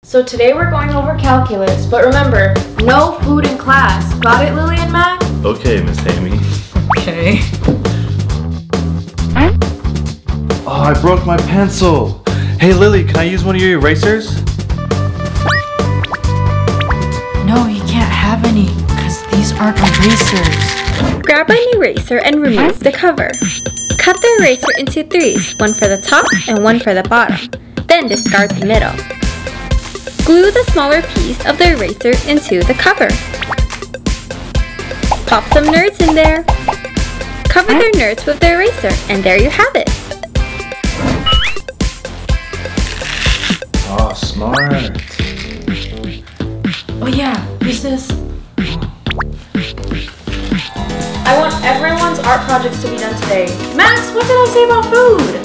So today we're going over calculus, but remember, no food in class. Got it, Lily and Mac? Okay, Miss Amy. Okay. Oh, I broke my pencil. Hey Lily, can I use one of your erasers? No, you can't have any, because these aren't erasers. Grab an eraser and remove the cover. Cut the eraser into threes, one for the top and one for the bottom. Then discard the middle. Glue the smaller piece of the eraser into the cover. Pop some nerds in there. Cover their nerds with the eraser, and there you have it. Oh, smart. Oh yeah, use this. I want everyone's art projects to be done today. Max, what did I say about food?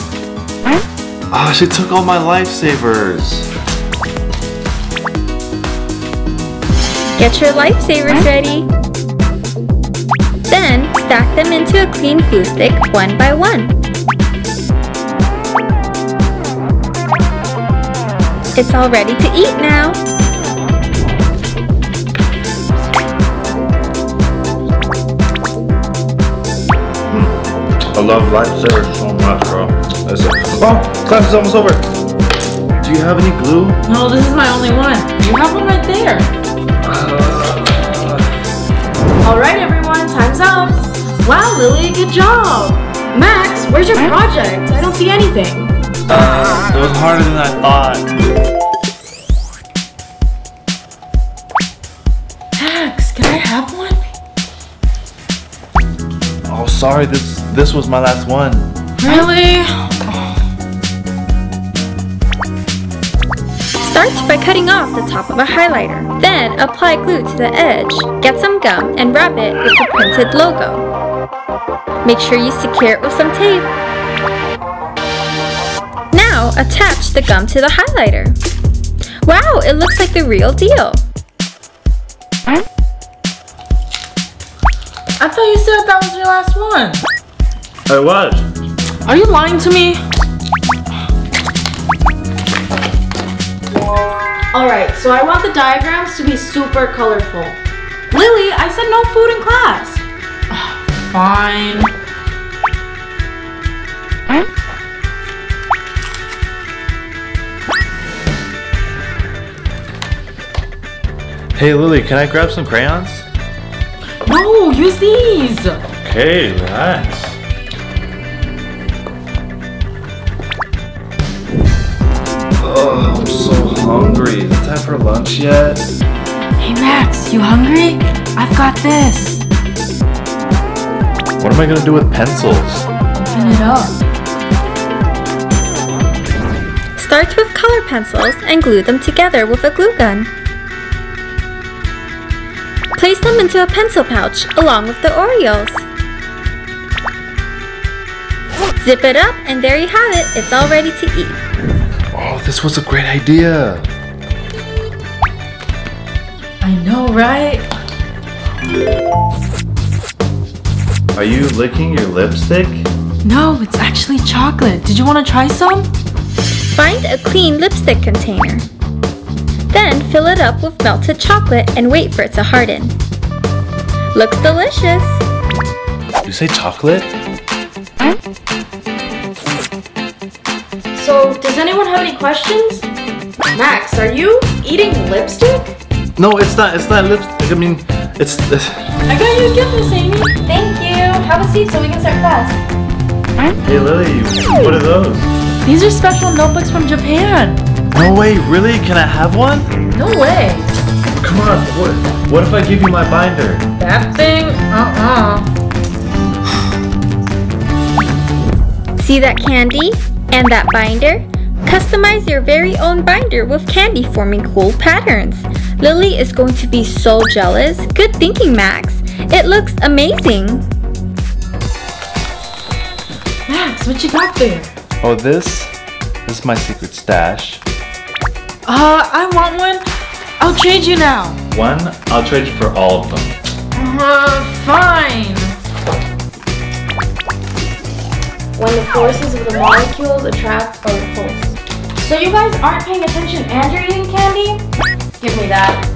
Oh, she took all my Lifesavers. Get your Lifesavers ready. Then stack them into a clean glue stick one by one. It's all ready to eat now. I love Lifesavers so much, bro. Oh, class is almost over. Do you have any glue? No, this is my only one. You have one right there. Alright everyone, time's up. Wow, Lily, good job. Max, where's your project? I don't see anything. It was harder than I thought. Max, can I have one? Oh, sorry, this was my last one. Really? Start by cutting off the top of a highlighter. Then apply glue to the edge. Get some gum and wrap it with the printed logo. Make sure you secure it with some tape. Now attach the gum to the highlighter. Wow, it looks like the real deal. I thought you said that was your last one. It was. Are you lying to me? Alright, so I want the diagrams to be super colorful. Lily, I said no food in class. Fine. Hey Lily, can I grab some crayons? No, use these. Okay, relax. Oh, I'm so hungry. Is it time for lunch yet? Hey Max, you hungry? I've got this. What am I gonna do with pencils? Open it up. Start with color pencils and glue them together with a glue gun. Place them into a pencil pouch along with the Oreos. Zip it up and there you have it. It's all ready to eat. Oh, this was a great idea. I know, right? Are you licking your lipstick? No, it's actually chocolate. Did you want to try some? Find a clean lipstick container. Then fill it up with melted chocolate and wait for it to harden. Looks delicious. Did you say chocolate? So, does anyone have any questions? Max, are you eating lipstick? No, it's not lipstick. I mean, it's I got you a gift, Miss Amy. Thank you. Have a seat so we can start class. Hey Lily, what are those? These are special notebooks from Japan. No way, really? Can I have one? No way. Come on, what if I give you my binder? That thing? See that candy? And that binder? Customize your very own binder with candy forming cool patterns. Lily is going to be so jealous. Good thinking, Max. It looks amazing. Max, what you got there? Oh, this is my secret stash. I want one. I'll trade you now. One, I'll trade you for all of them. Fine. When the forces of the molecules attract or repulse. So you guys aren't paying attention and you're eating candy? that.